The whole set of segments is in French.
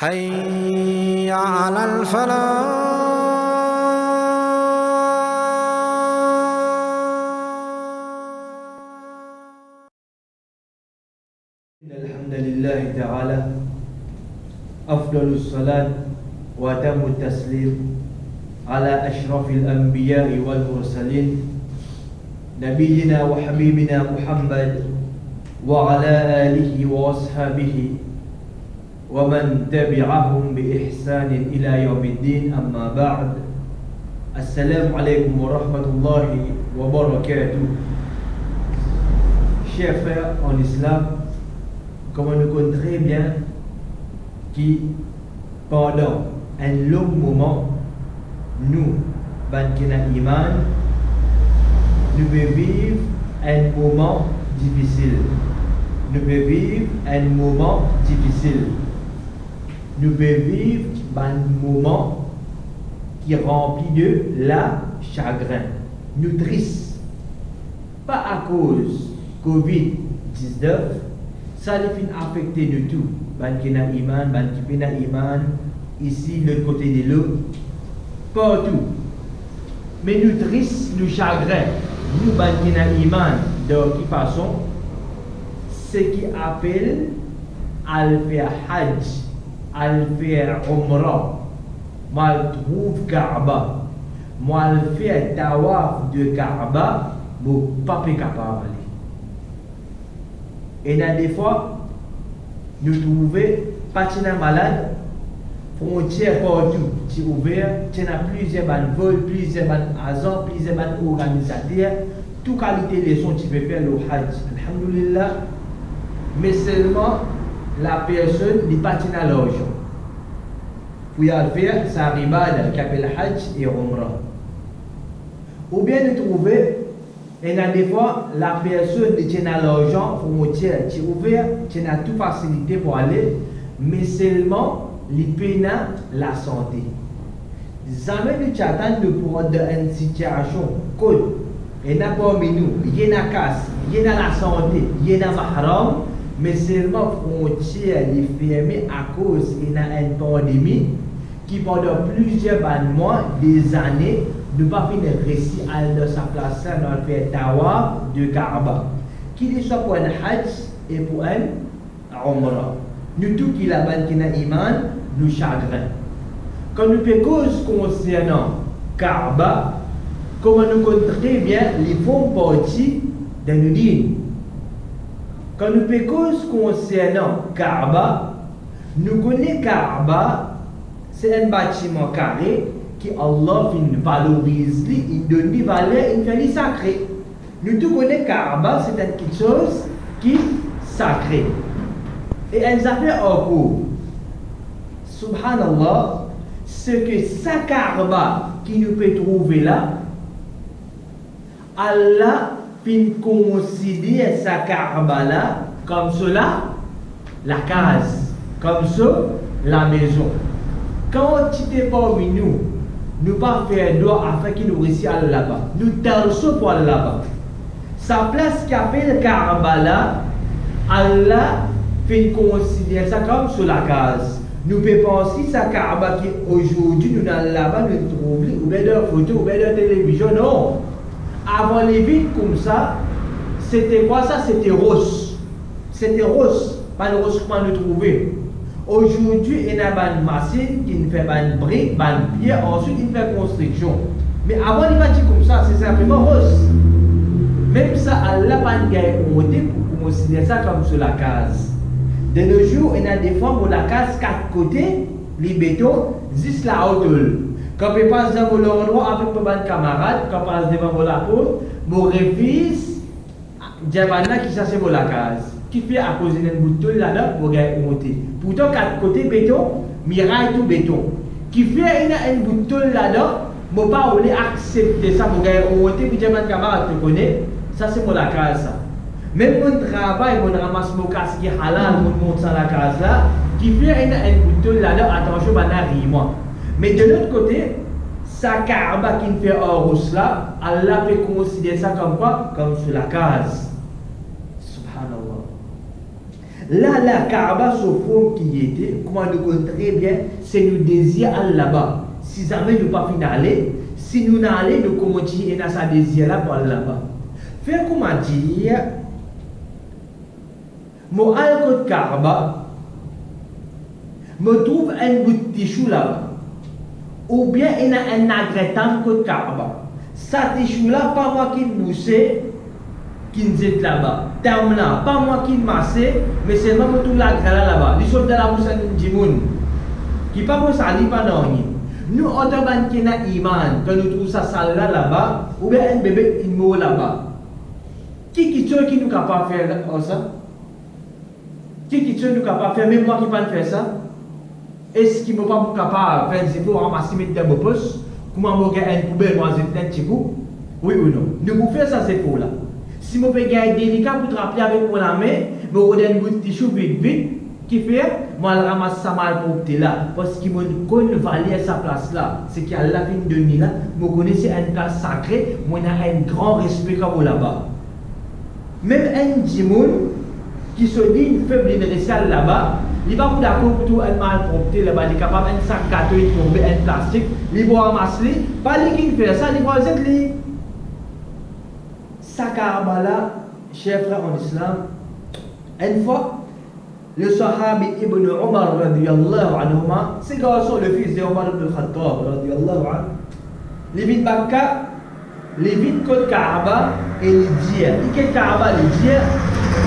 حي على الفلاح. الحمد لله تعالى أفضل الصلاة وأتم التسليم على أشرف الأنبياء والمرسلين نبينا وحبيبنا محمد وعلى آله وأصحابه ومن تبعهم بإحسان إلى يوم الدين. أما بعد، السلام عليكم ورحمة الله وبركاته. Chers frères en islam, comme on nous connaît très bien, qui pendant un long moment, nous, Bankina Iman, nous pouvons vivre un moment difficile. Nous pouvons vivre un moment difficile. Nous pouvons vivre un moment qui est rempli de la chagrin. Nous tristes. Pas à cause Covid-19, ça les fait affecter de tout. Bankina Iman, Bankipina Iman, ici, de l'autre côté de l'eau, partout. Mais nous tristes, nous chagrins, nous Bankina Iman, de toute façon, ce qui appelle à le faire Hajj, à le faire Umrah, moi le trouve Kaaba, moi le faire Tawaf de Kaaba, mon pas capable. Et là, des fois, nous trouvons pas malade, frontières partout, c'est ouvert, il y a plusieurs vols, plusieurs agents, plusieurs organisateurs, toute qualité de leçons tu peux faire le Hajj, alhamdulillah, mais seulement la personne n'est pas à l'argent. Pour y faire, ça arrive qui appelle Hajj et Umrah. Ou bien nous trouver, et là, des fois, la personne qui a l'argent, frontière, qui est ouvert, qui a toute facilité pour aller, mais seulement les peines la santé. Jamais nous t'attendons de prendre une situation cool. Et n'a pas parmi nous, il y a la casse, il y a la santé, il y a la mahram, mais seulement frontière est fermée à cause d'une pandémie qui pendant plusieurs mois, des années, ne pas finir récit à de sa place dans le fait Tawaf de Kaaba. Qu'il soit pour un Hajj et pour un Umrah. Nous tous qui la Bankina Iman, nous chagrin. Quand nous faisons cause concernant Kaaba, comme nous connaissons très bien, les font partie de nos dînes. Quand nous faisons cause concernant Kaaba, nous connaissons Kaaba, c'est un bâtiment carré qui Allah valorise, il donne des valeurs, il fait des sacrés. Nous tous connaissons Kaaba, c'est quelque chose qui est sacré. Et elle s'appelle en cours. Subhanallah, ce que sa Kaaba qui nous peut trouver là, Allah fin considère sa Kaaba là comme cela, la case, comme ça, la maison. Quand tu es parmi nous, nous pas faire droit afin qu'il nous réussisse à aller là-bas. Nous dansons pour aller là-bas. Sa place qui appelle Kaaba là, Allah fait considérer ça comme sur la case. Nous pouvons penser sa Kaaba qui aujourd'hui nous allons là-bas, nous trouvons ou bien de photo, ou bien de télévision. Non. Avant les villes comme ça, c'était quoi ça? C'était rose. C'était rose. Pas le rose qu'on nous trouver. Aujourd'hui, il y a une machine qui fait une brique, une pierre, ensuite il fait construction. Mais avant les bâtiments comme ça, c'est simplement rose. Même ça, Allah n'a pas monté pour considérer ça comme sur la case. De nos jours, il y a des fois pour la case, 4 côtés, les bétons, juste la hauteur. Quand on passe devant l'endroit avec mes camarades, quand on passe devant la porte, mon réfis, Diabana qui cherche pour la case. Qui fait à cause d'un bouton là-dedans pour monter. Pourtant, 4 côtés béton, miraille tout béton. Qui fait un bouton là-dedans, je ne peux pas accepter ça pour monter, puis Diabana camarade te connaît, ça c'est pour la case. Ça. Même mon travail, mon ramasse mon casque qui est halal, mon monte sur la case là, qui fait un bouton là-dedans, attention, moi. Mais de l'autre côté, sa Kaaba qui fait un rousse là, Allah peut considérer ça comme quoi? Comme sur la case. Subhanallah. Là, la Kaaba se forme qui était, comment nous connaissons très bien, c'est nous désir aller là-bas. Si jamais nous pas finaler, si nous n'allons, nous continuons à sa désir là pour aller là-bas. Faire comment dire, mon alcool Kaaba, me trouve un bout de tissu là-bas. Ou bien il y a un agrétant côté Kaaba. Ça tissu là, pas moi qui me pousse, qui me dit là-bas. Terme là, pas moi qui me masse, mais c'est moi qui tout l'agré là-bas. Les choses de la bouche de Jimoun, qui pas pour ça, ni pas non. Nous, on demande qu'il y a un iman, que nous trouvons ça sale là-bas, ou bien un bébé il meurt là-bas. Qui nous capable de faire ça? Qui nous capable de faire, même moi qui ne peux pas faire ça? Est-ce qu'il ne m'a pas capable de faire des efforts ramasser mes deux poches? Comment je vais une poubelle, moi je vais un petit coup? Oui ou non? Nous pouvons faire ça, c'est pour là. Si je peux gagner délicat pour te rappeler avec mon main, je vais donner un bout de tissu vite, qui fait, moi je ramasse ça mal pour te là. Parce qu'il me connaît valer à sa place là. C'est qu'à la fin de nuit là, je connais c'est une place sacrée, moi j'ai un grand respect comme là-bas. Même un djimoun qui se dit une faible universelle là-bas, il va pas d'accord pour tout un mal propreté là-bas, il est capable un sac gâteau, il tombe un plastique, il va ramasser, pas lui qui fait ça, il va être lui. Ça Kaaba là, chers frères en islam, une fois, le sahabi Ibn Omar radiyallahu anhuma, c'est garçon le fils de Omar ibn Khattab radiyallahu anhu, les vides Bakka, les vides côte Kaaba et les dire, il y Kaaba les dire,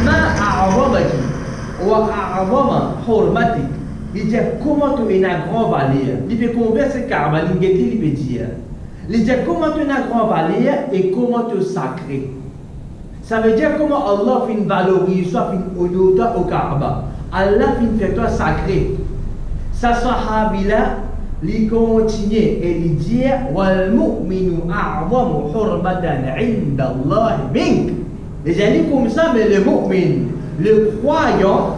ma a'awamaki wa a'awama hurmati, il dit comment tu es une grande valeur, il fait converser Kaaba, il peut dire, il dit comment tu es une grande valeur et comment tu es sacré. Ça veut dire comment Allah fait une valorise, soit fait une honneur au Kaaba. Allah fait toi sacré. Sa sahabi là, il continue et il dit wal mu'minu a'zamu hurmatan 'inda Allah mink. Et j'ai dit comme ça, mais le mu'min, le croyant,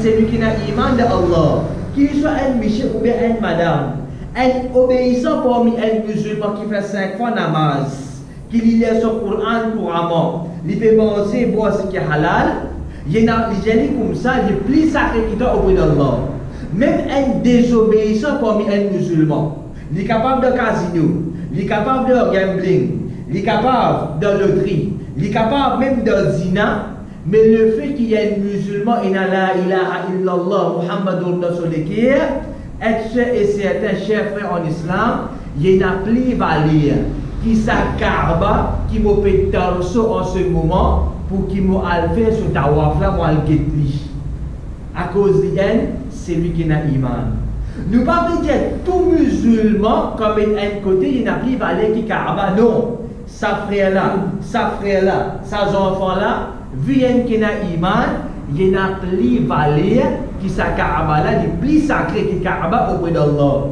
celui qui n'a iman de Allah, qu'il soit un monsieur ou bien une madame, un obéissant parmi un musulman qui fait 5 fois namaz, qui lit son Coran couramment, il peut manger, boire ce qui est halal. Il y a des gens comme ça, il est plus sacré qu'il doit auprès d'Allah. Même un désobéissant parmi un musulman, il est capable de casino, il est capable de gambling, il est capable de loterie, il est capable même de zina, mais le fait qu'il y ait un musulman, il n'a la ilaha illallah, Muhammadur Rasulullah, être sûr et certain, chers frères en islam, il n'a plus valeur. Qui s'accarba, qui m'a fait torso en ce moment, pour qu'il m'a fait ce tawaf là, pour le guetli. À cause de elle, c'est lui qui n'a iman. Nous ne pouvons pas dire tout musulman, comme un côté, il n'a plus valeur qui Kaaba. Non. Sa frère là, sa enfant là, vu qu'il n'a iman, il n'a plus valeur qui sa Kaaba là, il est plus sacré qui Kaaba auprès d'Allah.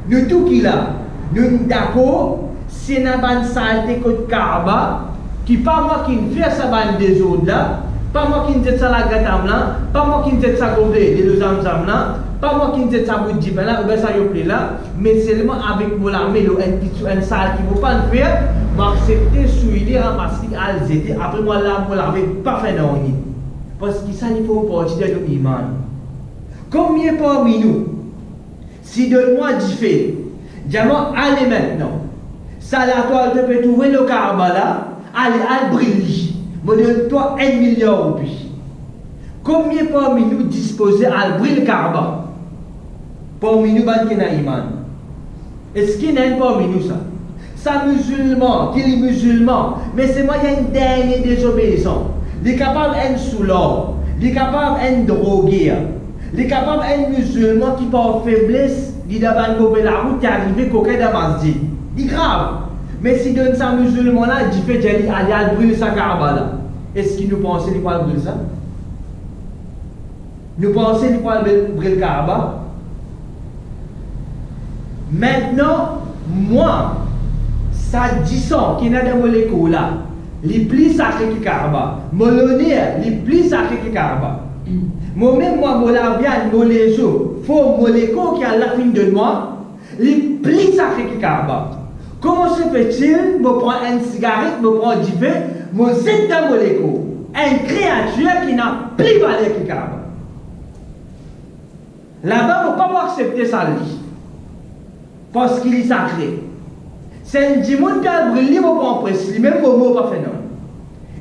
Nous tout qui là, nous sommes d'accord. Si on a une saleté côté Kaaba, qui pas moi qui ne fais ça ban des autres là, pas moi qui ne fais ça la gatam là, pas moi qui ne fais ça comme des deux zamzam là, pas moi qui ne fais ça bout de là, ou bien ça y est là, mais seulement avec mon armée, un sale qui ne peut pas le faire, m'accepter, souiller, ramasser, alzéter, après moi là, mon armée, pas faire non. Parce que ça, il faut partir de l'iman. Combien parmi nous, si donne-moi du fait, dis-moi, allez maintenant. Ça, la toile te peut trouver le Kaaba là, allez, brille. Me donne-toi 1 million de roupies. Combien parmi nous disposés à briller le Kaaba? Parmi nous, qui n'a iman. Est-ce qu'il y a un parmi nous ça? Ça, musulman, qui est musulman, mais c'est moi, il y a une dernière désobéissance. Il est capable d'être sous l'or, il est capable d'être drogué, il est capable d'être musulman qui par faiblesse, il a une mauvaise la route, qui est arrivé coquet dans la masjid. C'est grave. Mais si donne ça musulman là, il fait qu'il allait brûler sa Kaaba là. Est-ce qu'il nous pense qu'il va brûler ça? Nous pensons qu'il va brûler le Kaaba. Maintenant, moi, ça dit ça, qu'il y a des molécules là, les plus sacrés que Kaaba. Mon honneur, les plus sacrés que Kaaba. Moi-même, moi, la viande, mon léso, faut molécules qui a la fin de moi, les plus sacrés que Kaaba. Comment se fait-il, me prend une cigarette, me prend du feu, me zette dans molécule. une créature qui n'a plus valeur que Kaaba. Là-bas, on ne peut pas accepter ça, parce qu'il est sacré. C'est un dimanche qui a brûlé, on peut en presser, même au mot pas fait non.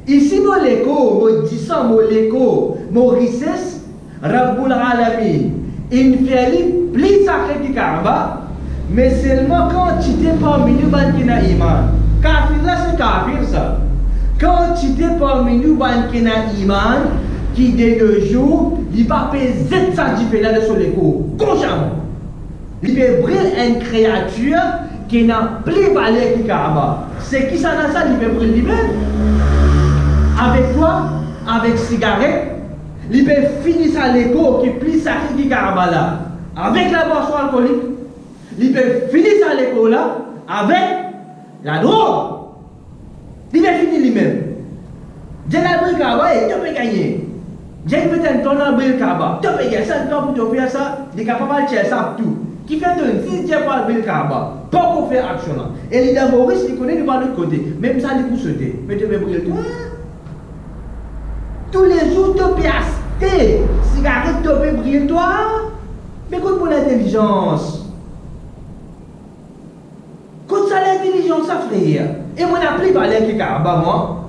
Ici, mon léco, mon disant, mon léco, mon richesse, Rabbul Alamin, il fait plus sacré que Kaaba, mais seulement quand tu es parmi nous, qui n'a iman. Kafir là, c'est kafir ça. Quand tu es parmi nous, qui n'a iman, qui dès le jour, il va payer Z ça différent de son léco, consciemment. Il peut brûler une créature qui n'a plus valeur que Kaaba. C'est qui ça dans ça, il peut brûler lui-même. Avec quoi? Avec cigarette. Il peut finir ça l'écho qui est plus sacré que Kaaba là. Avec la boisson alcoolique. Il peut finir ça l'écho là avec la drogue. Il peut finir lui-même. J'ai l'abri Kaaba et tu peux gagner. J'ai peut-être ton abri Kaaba. Tu peux gagner ça, tu peux faire ça. Il est capable de faire ça tout. Qui fait de si tu n'as pas l'abri Kaaba, pas pour faire action là. Et les Maurice, il connaît de l'autre côté. Même ça, il peut sauter. Mais tu peux brûler toi. Tous les jours, tu peux acheter cigarette, tu peux briller toi. Mais écoute pour l'intelligence. Écoute ça l'intelligence, ça frère. Et moi, je n'ai plus valeur que Kaaba, moi.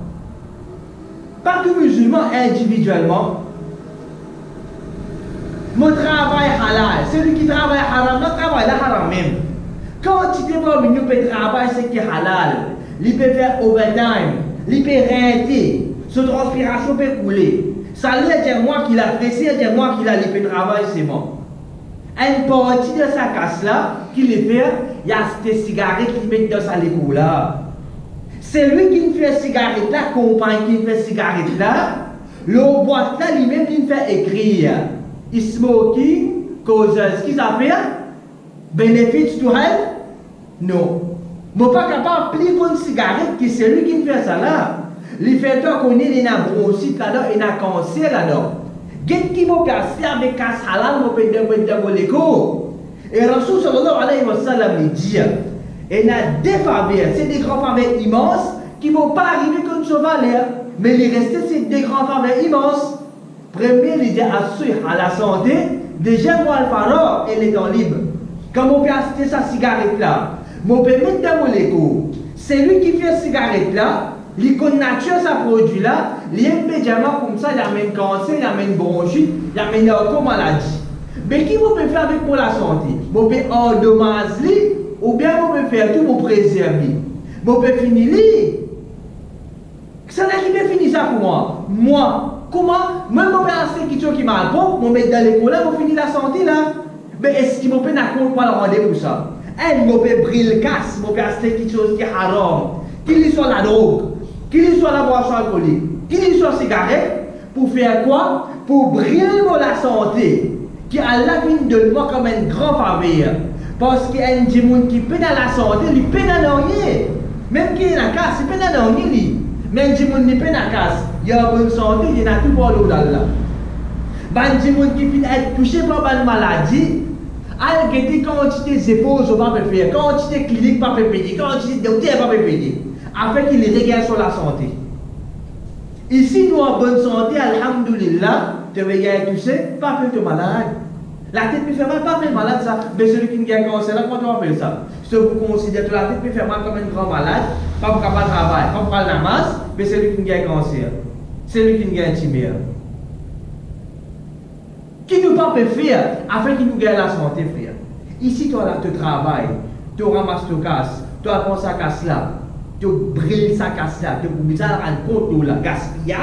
Pas que musulman individuellement. Mon travail halal. Celui qui travaille haram, non travaille là haram même. Quand tu te vois, nous peut travailler ce qui est halal. Il peut faire overtime. Il peut renter. Sa transpiration peut couler. Ça l'aide de moi qui l'a pressé, de moi qui l'a lié travail, c'est bon. Une partie de sa casse là, qui le fait, il y a ces cigarettes qui mettent dans sa léco là. C'est lui qui fait cigarette là, compagne qui fait cigarette là, le boîte là lui-même qui fait écrire. Smoking causes schizophrenia, benefits to health? Non. Je ne suis pas capable de plier une cigarette qui c'est lui qui fait ça là. Les fait qu'on est dans la bronchite là-dedans et dans le cancer là-dedans. Qu'est-ce qui m'a passé avec casse halal, je peux dire l'écho. Et Rasoul sallallahu alayhi wa sallam dit, il y a des faveurs, c'est des grands faveurs immenses qui ne vont pas arriver comme ce valeur. Mais les restés, c'est des grands faveurs immenses. Premier, il dit à la santé. Déjà, moi, le pharaon, elle est en libre. Quand on peut acheter sa cigarette là, on peut mettre dans mon écho. C'est lui qui fait cigarette là, il connaît sa produit là, il immédiatement comme ça, il amène cancer, il amène bronchite, il amène aucune maladie. Mais qui vous peut faire avec pour la santé? Vous pouvez endommager ou bien vous pouvez faire tout pour préserver. Vous pouvez finir. Ça n'a qui peut finir ça pour moi? Moi. Comment? Moi, je vais acheter quelque chose qui m'a bon, je vais mettre dans l'école, je vais finir la santé là. Mais est-ce qu'il m'a pas d'accord pour le rendez-vous ça? Elle m'a pas briller le casse, je vais acheter quelque chose qui est haram, qu'il soit la drogue, qu'il soit la boisson alcoolique, qu'il soit la cigarette, pour faire quoi? Pour briller la santé, qui a la vie de moi comme un grand faveur. Parce qu'il y a des gens qui peuvent dans la santé, ils peuvent dans rien. Même qui est dans la casse, ils peuvent dans rien. Mais des gens qui peuvent dans la casse. Il y a une bonne santé, il y a tout pour l'eau là. Les gens qui finissent être touchés par une maladie, il y a des quantités d'épaules qui ne peuvent pas faire, quantité clinique pas payer, quantité de docteurs pas payer, afin qu'ils regardent sur la santé. Ici, nous en bonne santé, alhamdoulilah, tu veux gagner, tu sais, pas de malade. La tête peut faire mal, pas de malade ça, mais celui qui a un cancer, là, quand on fait ça, si vous considérez que la tête peut faire mal comme un grand malade, pas pour capable de travailler, pas pour aller la masse, mais celui qui a un cancer. C'est lui qui nous gagne timide. Qui nous pas faire afin qu'il nous gagne la santé, frère. Ici, toi là, tu travailles, tu ramasses ta casse, tu apprends sa casse là, tu brilles sa casse là, tu peux rendre compte de la gaspillage.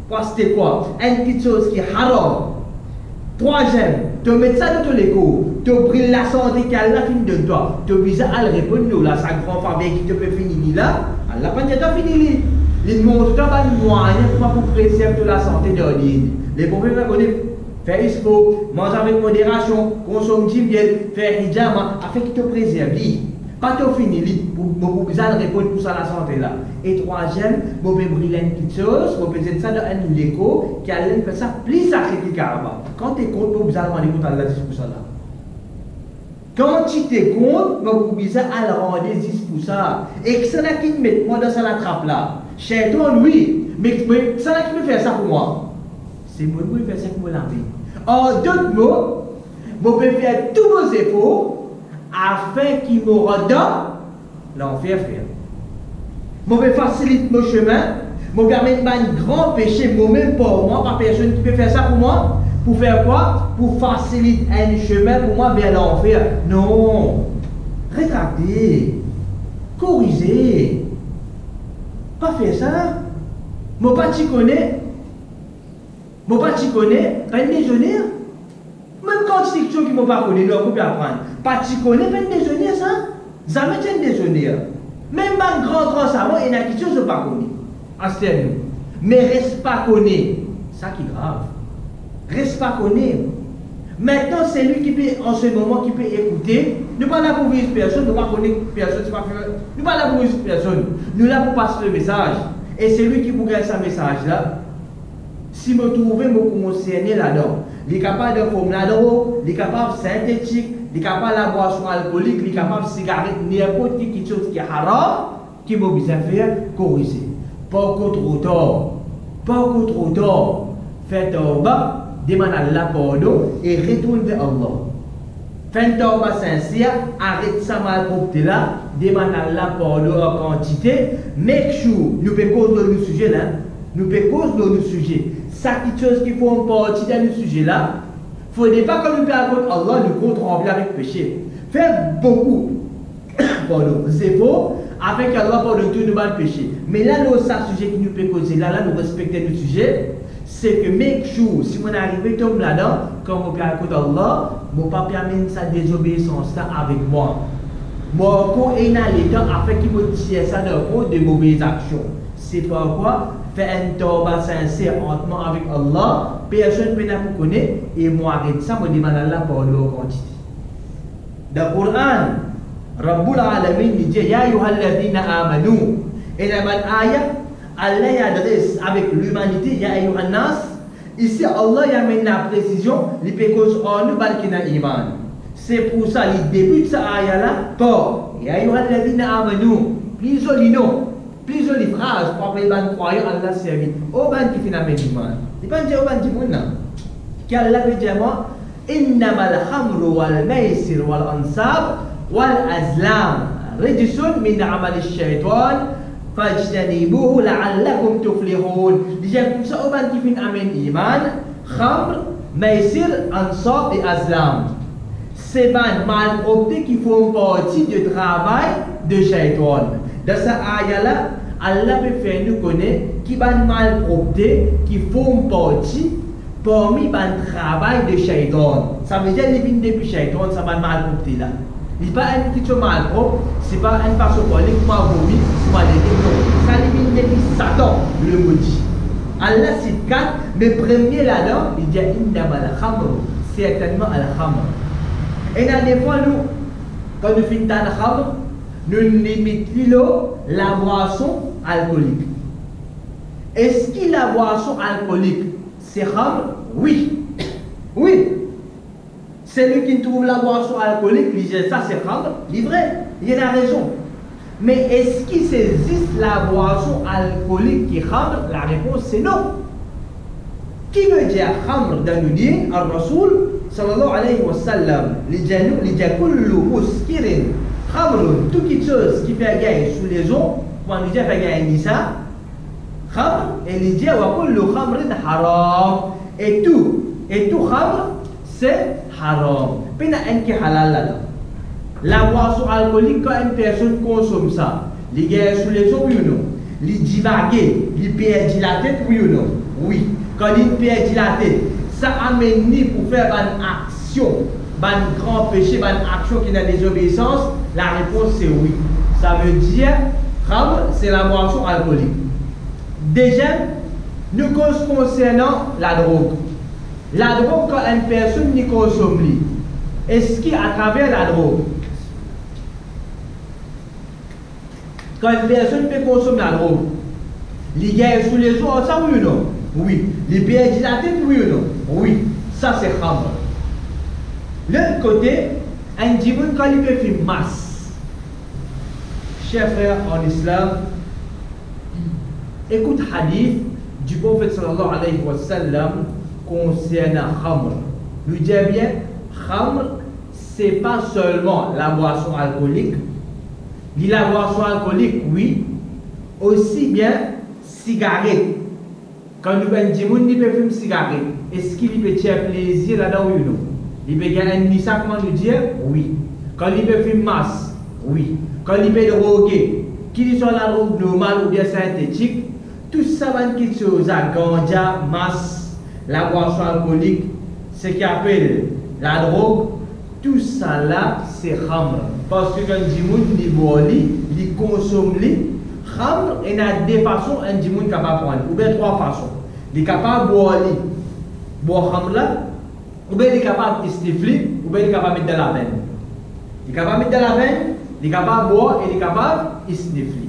Parce que quoi? Une petite chose qui est haram. Troisième, tu mets ça dans ton écho, tu brilles la santé qui a la fin de toi, tu vises à le répondre là, sa grand faveur qui te peut finir là, Allah pas dit de finir. Il montre un moyen pour préserver la santé de l'île. Les problèmes connaissent faire ISPO, manger avec modération, consommer du miel, faire hijab, afin qu'il te préserve. Pas te finir pour répondre pour ça la santé là. Et troisième, vous pouvez briller une petite chose, vous pouvez mettre ça dans un écho qui allait faire ça plus sacré que Kaaba. Quand tu es contre, vous allez rendre compte à la 10% là. Quand tu te comptes, vous pouvez à le rendre 10%. Et que ça n'a qui met moi dans ça la trappe là. Chez toi, oui, Mais ça qui peut faire ça pour moi. C'est moi qui faire ça pour la vie. En d'autres mots, je peux faire tous vos efforts afin qu'il me redonne l'enfer, frère. Je peux faciliter mon chemin. Je peux permettre un grand péché, moi-même pour moi, pas personne qui peut faire ça pour moi. Pour faire quoi? Pour faciliter un chemin pour moi vers l'enfer. Non. Rétracter. Corriger. Pas faire ça. Moi pas t'y connais. Moi pas t'y connais. Pas une déjeuner. Même quand c'est quelque chose qui m'a pas connu, nous pouvons apprendre. Pas t'y connais, pas une déjeuner ça. Jamais t'y déjeuner. Même un grand savant, il y a quelque chose que je pas connu. Astère nous. Mais reste pas connu. Ça qui est grave. Reste pas connu. Maintenant, c'est lui qui peut, en ce moment, qui peut écouter. Nous ne sommes pas là pour vivre personne, nous ne sommes pas connaître personne, nous ne sommes pas là pour vivre personne. Nous sommes là pour passer le message. Et c'est lui qui vous garde ce message-là. Si je trouve, je concerné là-dedans. Il est capable de former la drogue, il est capable de synthétique, il est capable de la boisson alcoolique, il est capable de cigarette, n'importe quelque chose qui est haram, qui m'a besoin de faire, corriger. Pas encore trop tard. Pas encore trop tard. Faites au bas. Demande Allah pardon et retourne vers Allah. Fais un tauba sincère, arrête ça mal propre là, demande Allah pardon en quantité, make sure, nous pouvons cause de nos sujets là, nous pouvons cause de nos sujets. Ça quelque chose qui font partie de nos sujets là, il ne faut pas que nous perdons Allah, nous compte remplir avec péché. Fais beaucoup, pardon, c'est faux, avec Allah pardon tout nous mal péché. Mais là, nous, ça sujet qui nous peut causer là, nous respectons nos sujets. C'est que make sure, si on arrive tombe là-dedans, quand on peut écouter Allah, je ne peux pas permettre sa désobéissance là avec moi. Moi, quand il y a l'état, afin qu'il me tire ça de mauvaises actions. C'est pourquoi, faire un tauba sincère entre moi avec Allah, personne ne peut pas connaître, et moi arrête ça, je demande à Allah pour l'eau quantité. Dans le Coran, Rabbul Alamin dit, Ya ayyuhalladhina amanu, et dans l'ayat, Allah adresse avec l'humanité, Ya ayyuhan nas. Ici, Allah y amène la précision, il peut cause en nous balkina iman. C'est pour ça, il débute sa ayah là, par Ya ayyuhan ladhina amanu. Plus joli nom, plus jolie phrase pour appeler les croyants, Allah servi. Au ban qui finit avec iman. Il ne peut pas dire au ban qui finit. Car Allah veut dire moi, Innamal khamru wal maisir wal ansab wal azlam. Rejison min amal shaitan. فاجتنبوه لعلكم تفلحون. Déjà comme ça, au ban qui finit amen iman, khamr, maisir, ansab et azlam. C'est ban mal opté qui font partie du travail de shaitan. Dans cette ayah-là, Allah peut faire nous connaître qui ban mal opté qui font partie parmi ban travail de shaitan. Ça veut dire les vignes depuis shaitan, ça ban mal opté là. Il n'est pas un petit peu mal propre, ce n'est pas une façon pour aller pour vomir, pour aller non. Ça limite depuis Satan, le maudit. Allah cite 4, mais premier là-dedans, il dit Innama al-khamr, certainement al-khamr. Et dans des fois, nous, quand nous finissons al-khamr, nous limitons la boisson alcoolique. Est-ce que la boisson alcoolique, c'est khamr? Oui. Oui. Celui qui trouve la boisson alcoolique, il dit ça c'est khamr, il est vrai, il a raison. Mais est-ce qu'il existe la boisson alcoolique qui est khamr? La réponse c'est non. Qui veut dire khamr dans le din? Al-Rasoul sallallahu alayhi wa sallam, il dit kullu muskirin khamr, toute chose qui fait gagner sous les eaux, quand il dit fait gagner ça, khamr, et il dit wa kullu khamrin haram, et tout khamr c'est haram. Puis il y a un qui est halal là-dedans. La boisson alcoolique, quand une personne consomme ça, il gagne sous les eaux, oui ou non? Il divague, il perd la tête, oui ou non? Oui. Quand il perd la tête, ça amène pour faire une action, un grand péché, une action qui a des obéissances. La réponse c'est oui. Ça veut dire, khamr, c'est la boisson alcoolique. Déjà, nous concernant la drogue. La drogue, quand une personne n'y consomme, est-ce qu'à travers la drogue, quand une personne peut consommer la drogue, il gagne sous les eaux, ça oui ou non? Oui. Il perd la tête, oui ou non? Oui. Ça c'est khamr. L'autre côté, un djibun quand il peut faire masse. Chers frères en islam, Écoute hadith du prophète sallallahu alayhi wa sallam concernant Khamr. Lui dit bien, Khamr, c'est pas seulement la boisson alcoolique. Dit la boisson alcoolique, oui, aussi bien cigarette. Quand nous avons dit qu'il peut fumer cigarette, est-ce qu'il peut faire plaisir là-dedans ou non? Il peut gagner un ça, comment nous dire? Oui. Quand il peut fumer masse, oui. Quand il peut droguer, qu'il soit la drogue normale ou bien synthétique, tout ça va être quelque chose à ganja, masse, la boisson alcoolique, ce qu'on appelle la drogue, tout ça là, c'est khamr. Parce que quand il boit, il consomme, khamr, il y a deux façons, un dimoun capable de prendre, ou bien trois façons. Il est capable de boire khamr là, ou bien il est capable de stifler, ou bien il est capable de mettre dans la veine. Il est capable de mettre dans la veine, il est capable de boire et il est capable de stifler.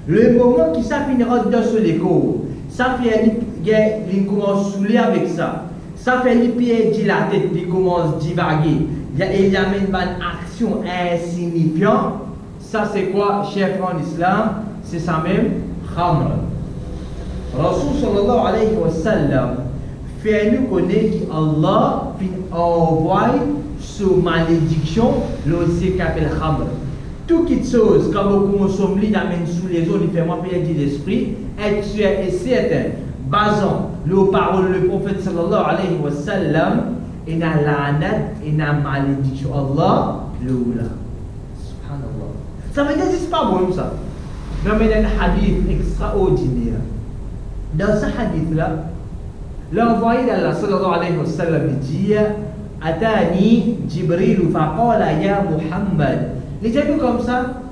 Le moment qui ça finira dans ce léco, ça fait qu'il commence à saouler avec ça. Ça fait qu'il perd la tête, il commence à divaguer. Il y a même une action insignifiante. Ça c'est quoi, chef en islam? C'est ça même, khamr. Rasul sallallahu alayhi wa sallam fait nous connaître qu'Allah envoie sous malédiction l'osé qu'appelle khamr. Tout quelque chose, quand vous consommez, il amène sous les eaux, il fait moins perdre l'esprit, être sûr et certain, basant les paroles du prophète sallallahu alayhi wa sallam, et na l'anat, et na malédiction. Allah, l'oula. Subhanallah. Ça veut dire que c'est pas bon ça. Mais il y a un hadith extraordinaire. Dans ce hadith-là, l'envoyé d'Allah sallallahu alayhi wa sallam dit Atani Jibril faqala ya Muhammad. Les gens comme ça,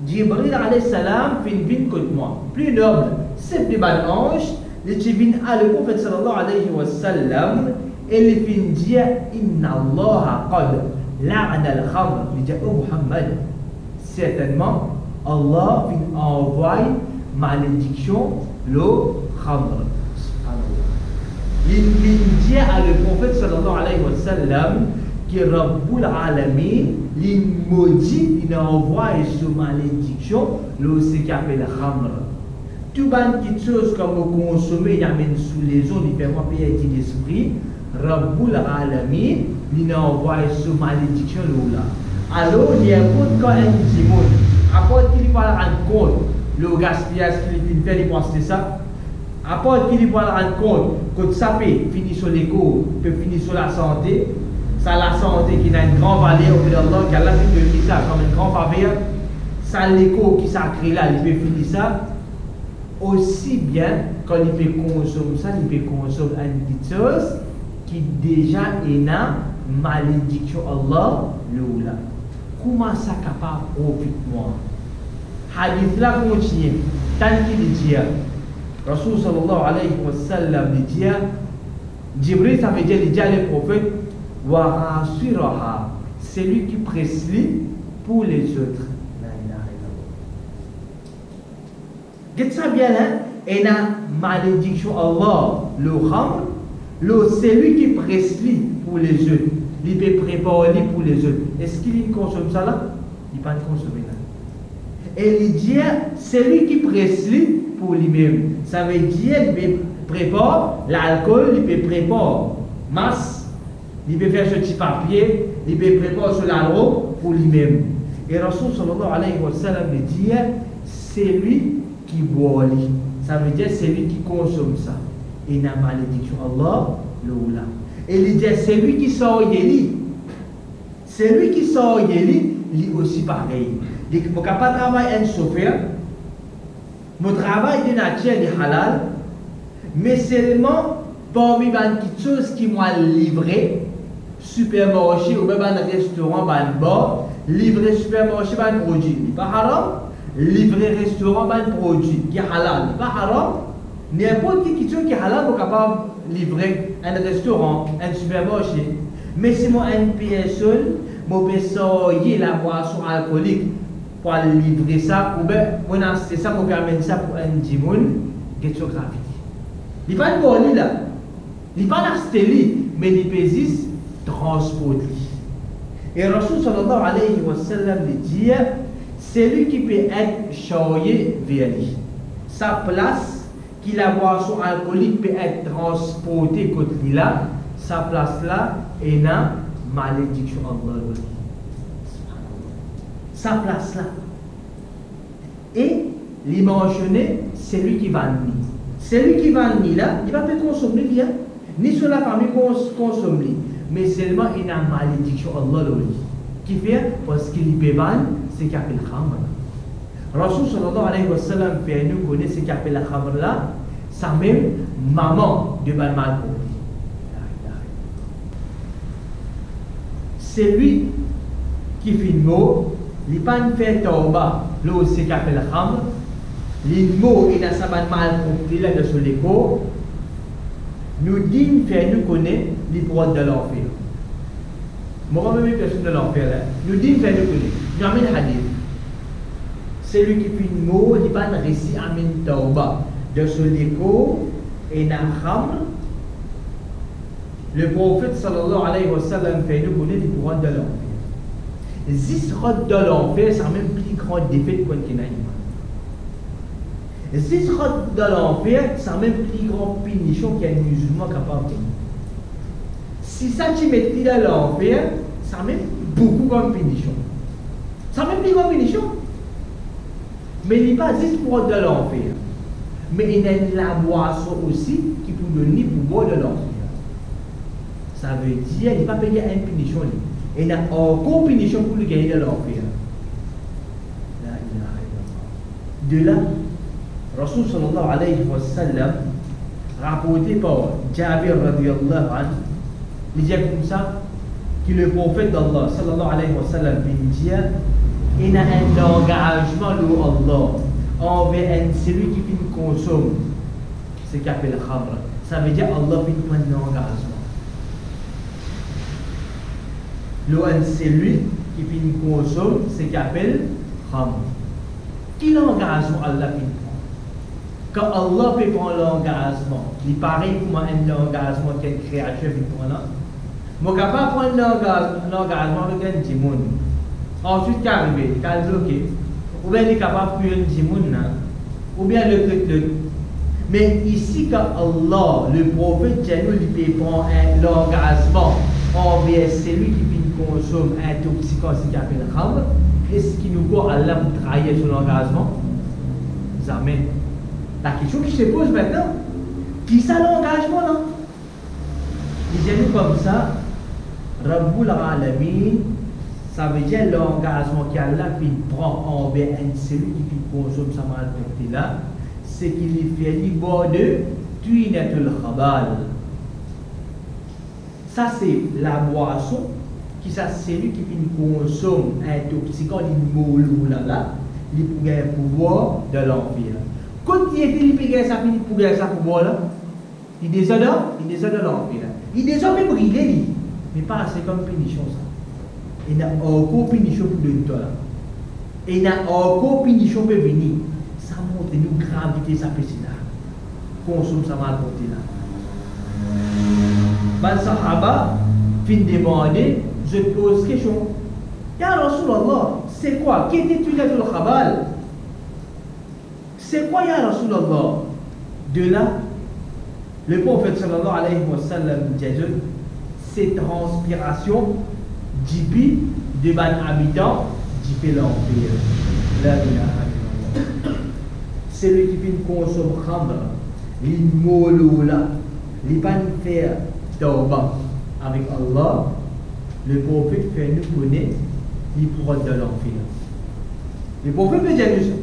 Jibril alayhi salam fait une vie contre moi. Plus noble, c'est plus bas ange. Les gens viennent à le prophète sallallahu alayhi wa sallam et les fin dire Inna Allah qad la'ana al-khamr. Les gens, oh Muhammad, certainement, Allah envoie malédiction le khamr. Il dit à le prophète sallallahu alayhi wa sallam que Rabbul Alamin, il maudit, il envoie sous malédiction le ce qu'il appelle le khamr. Tout quelque chose comme vous consommez, il amène sous les eaux, il fait moins payer l'esprit. Rabbul Alamin, il envoie sous malédiction là. Alors, il y a quand un dimon, après qu'il va rendre compte le gaspillage qu'il fait, il pense que c'est ça. Après qu'il va rendre compte que ça peut finir sur l'écho, peut finir sur la santé, ça la santé qui a une grande valeur auprès d'Allah, qui a la vie de ça comme une grande faveur, ça l'écho qui s'accrée là, il peut finir ça. Aussi bien quand il peut consommer ça, il peut consommer une petite chose qui déjà est une malédiction Allah, le là. Comment ça capable profite-moi? Hadith là continue, tant qu'il dit, Rasul sallallahu alayhi wa sallam dit, Jibril ça veut dire, il dit à le prophète, wa rasuraha, c'est lui qui preslit pour les autres. Qu'est-ce ça bien hein? Et la malédiction Allah, le khamr, c'est lui qui preslit pour les autres. Il peut préparer pour les autres. Est-ce qu'il consomme ça là? Il ne peut pas consommer là. Et il dit, c'est lui qui preslit pour lui-même. Ça veut dire qu'il prépare l'alcool, il peut préparer masse, il peut faire ce petit papier, il peut préparer sur la drogue pour lui-même. Et Rasul sallallahu alayhi wa sallam dit, c'est lui qui boit. Ça veut dire c'est lui qui consomme ça. Et la malédiction Allah, l'oula. Et il dit, c'est lui qui sort Yéli. C'est lui qui sort Yéli, il est aussi pareil. Il dit, je ne peux pas travailler un chauffeur. Mon travail de nature est halal. Mais seulement, parmi les petites choses qui m'ont livré, supermarché ou même un restaurant, un bar, livrer supermarché, un produit. Il n'est pas haram. Livrer restaurant, un produit qui est halal. Il n'est pas haram. N'importe qui chose qui est halal, vous capable de livrer un restaurant, un supermarché. Mais si moi un personne, moi peux la boisson alcoolique pour livrer ça, ou bien moi c'est ça pour amener ça pour un dimoun, qu'est-ce que gravité. Il n'est pas de bon là, il n'est pas d'acheter, mais il peut juste transporter. Et Rasul sallallahu alayhi wa sallam dit, c'est lui qui peut être chargé vers lui. Sa place que la boisson alcoolique peut être transportée contre lui là, sa place là est dans malédiction Allah. Sa place là. Et il mentionné, c'est lui qui va ni. C'est lui qui va ni là, il va pas consommer bien, ni sur la famille consommer, mais seulement il a malédiction Allah le qui fait parce qu'il peut vendre, c'est qu'il appelle khamr. Rasul sallallahu alayhi wa sallam fait nous connaître ce qu'il appelle la khamr là, sa même maman de mal. C'est lui qui fait le mot, il pas fait tauba, là c'est qu'il appelle la khamr. Les mots et la saban mal compris là de sur l'écho nous dit faire nous connaître les portes de l'enfer. Moi même personne de l'enfer là. Nous dit faire nous connaître. Nous amène hadith. C'est lui qui fait le mot, il va récit amin tauba de sur l'écho et na khamr. Le prophète sallallahu alayhi wa sallam fait nous connaître les portes de l'enfer. 10 routes de l'enfer, c'est même plus grand défaite qu'on qu'il a. 10 routes de l'enfer, c'est même plus grande punition qu'un musulman capable de faire. Si ça tu mets dans l'enfer, c'est même beaucoup comme punition. C'est même plus grande punition. Mais il n'y a pas 10 routes de l'enfer. Mais il y a la boisson aussi qui peut donner pour boire de l'enfer. Ça veut dire qu'il n'y a pas payé une punition. Il y a encore une punition pour le gagner de l'enfer. De là, Rasul sallallahu alayhi wa sallam, rapporté par Jabir radiyallahu anhu, il dit comme ça, que le prophète d'Allah sallallahu alayhi wa sallam dit, il a un engagement de Allah envers celui qui consomme ce qu'il appelle khamr. Ça veut dire Allah fait un engagement. C'est lui qui consomme ce qu'il appelle khamr. Quel engagement Allah fait? Quand Allah peut prendre l'engagement, il paraît comme un engagement qu'une créature peut prendre. Moi, capable de prendre l'engagement avec un djimoun. Ensuite, il arrive, il est bloqué. Ou bien il est capable de prendre un djimoun. Ou bien le truc. Mais ici, quand Allah, le prophète, il peut prendre l'engagement envers celui qui consomme un toxicant, ce qu'il appelle khamr, est-ce qu'il nous voit Allah pour travailler sur l'engagement? Jamais. La question qui se pose maintenant, qui ça l'engagement là? Disons-nous comme ça, Rabbul Alamin, ça veut dire l'engagement qu'Allah prend envers celui qui consomme sa malportée là, c'est qu'il fait libre de tuinatul khabal. Ça c'est la boisson, qui ça c'est lui qui consomme un toxicant, il moulou là, il a un pouvoir de l'enfer. Quand il était libéré, ça finit pour gagner ça pour boire là. Il désole de l'enfer. Il désole même briller, mais pas assez comme punition ça. Il n'a aucune punition pour de toi là. Et il n'a aucune punition pour venir. Ça montre nous gravité sa péché là. Consomme sa malportée là. Ben Sahaba fin demander, je te pose question. Ya Rasulallah, c'est quoi? Qui était-tu là le khabal? C'est quoi ya Rasulallah? De là, le prophète sallallahu alayhi wa sallam dit, c'est transpiration d'Ibi, de ban habitant, d'Ibi l'enfer. La ilaha illallah. C'est lui qui fait consomme khamr, l'imolo là, il pas faire tauba avec Allah. Le prophète fait nous connaître les prophètes de l'enfer. Le prophète peut dire ça.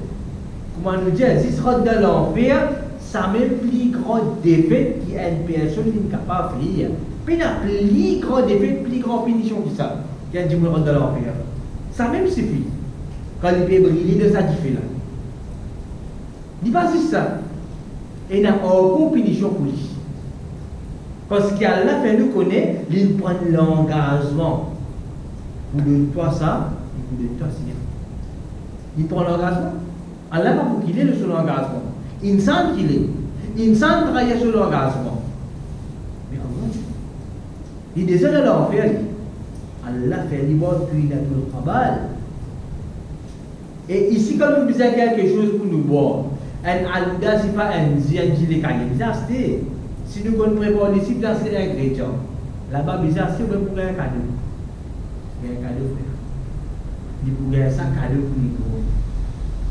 Comment nous dire, si ce sera de l'enfer, ça même plus grand défaite qu'une personne qui est capable de faire. Puis il y a plus grand défaite, plus grande punition que ça, qu'un dimanche de l'enfer. Ça même suffit. Quand il peut briller de ça qui fait là. Il pas juste ça. Et il n'y a aucune punition pour lui. Parce qu'Allah fait nous connaître, il prend l'engagement. Pour de toi ça, et pour de toi c'est bien. Il prend l'engagement. Allah pas pour qu'il ait le seul engagement. Insan qu'il est. Insan travaille sur l'engagement. Mais Allah, il désire de l'enfer. Allah fait libre puis il a tout le travail. Et ici, quand nous disons quelque chose pour nous boire, Un aluda, c'est pas un gilet caillé. Bizarre, c'est. Si nous avons préparé ici, bizarre, c'est un ingrédient. Là-bas, bizarre, c'est pour un cadeau. Il y a un cadeau, frère. Il y a ça, cadeau pour nous.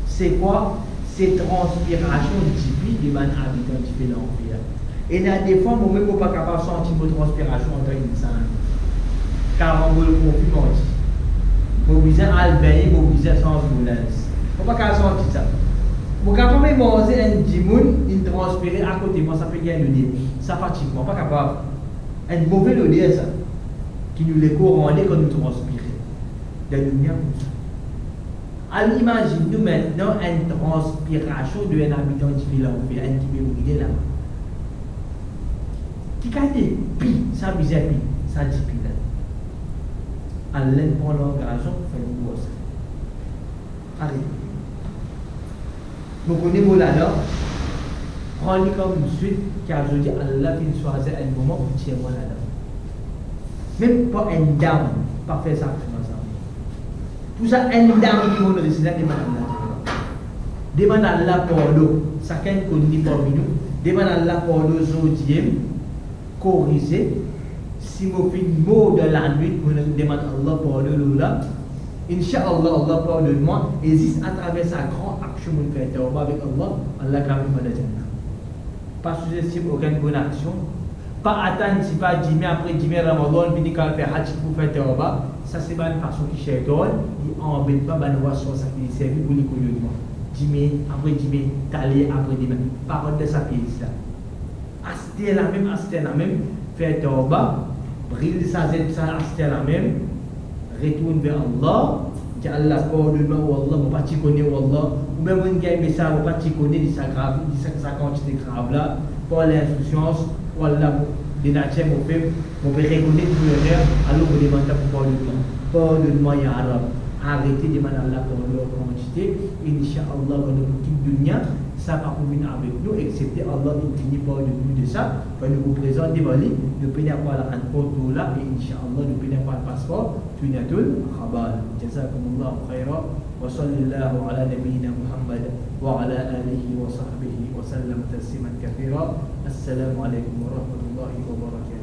C'est quoi? C'est transpiration typique des habitants qui fait l'enfer. Et il y a des fois, moi-même, je ne suis pas capable de sentir ma transpiration en tant qu'insan. Car on me le confirme. Je suis obligé à le baigner, je suis obligé sans ambulance. Je ne suis pas capable de sentir ça. Je suis capable de manger un dimoun, il transpire à côté de moi, ça fait gagner le nez. Ça fatigue, je ne suis pas capable. Un mauvais odeur, ça. Qui nous les corrondait quand nous transpirons. De la lumière comme ça. Alors imagine-nous maintenant une transpiration d'un habitant qui fait l'enfer, un qui veut brûler là-bas. Qui a été pis, ça misère pis, ça dit pis là. Allah prend l'engagement pour faire une grosse. Allez. Vous connaissez mon là, prends-le comme une suite, car je dis Allah qui choisit un moment pour tirer moi là. Même pas un down, pas faire ça pour ça. Pour ça, un down qui va réciter des madame là. Demande Allah pour l'eau, chacun connaît parmi nous. Demande Allah pour l'eau, zodième, corriger. Si vous faites mot de la nuit, vous demandez Allah pour l'eau là. Inch'Allah, Allah pardonne-moi. Et si à travers sa grande action, vous faites avec Allah, Allah quand même va le Jannah. Pas sous-estimer aucune bonne action. Pas attendre si pas 10 mai après 10 mai Ramadan, puis quand fait Hajj pour faire tawba, ça c'est pas une façon qui shaitan, il embête pas ben voir sur ça qui servi pour les couillons. 10 mai après 10 mai, t'allais après 10 mai. Parole de sa pièce là. Acheter la même, faire tawba, brille sa zette, ça acheter la même, retourne vers Allah, que Allah pardonne-moi ou Allah, mon pas connaît ou Allah, ou même un gars mais ça, mon pas connaît de sa grave, de sa quantité grave là, pour l'insouciance. Voilà, des natures, mon père, mon père reconnaît tout le rêve, alors vous demandez pour pardonne-moi. Pardonne-moi, Ya Arab. Arrêtez de demander Allah pour leur quantité. Inch'Allah, quand nous quittons le dunya, ça va venir avec nous, excepté Allah, il finit par nous de ça. Quand nous vous présentons devant lui, nous prenons pas la photo là, et Inch'Allah, nous prenons pas le passeport, tout est tout, khabal. Jazakumullah khaira. وصلى الله على نبينا محمد وعلى آله وصحبه وسلم تسليما كثيرا. السلام عليكم ورحمة الله وبركاته.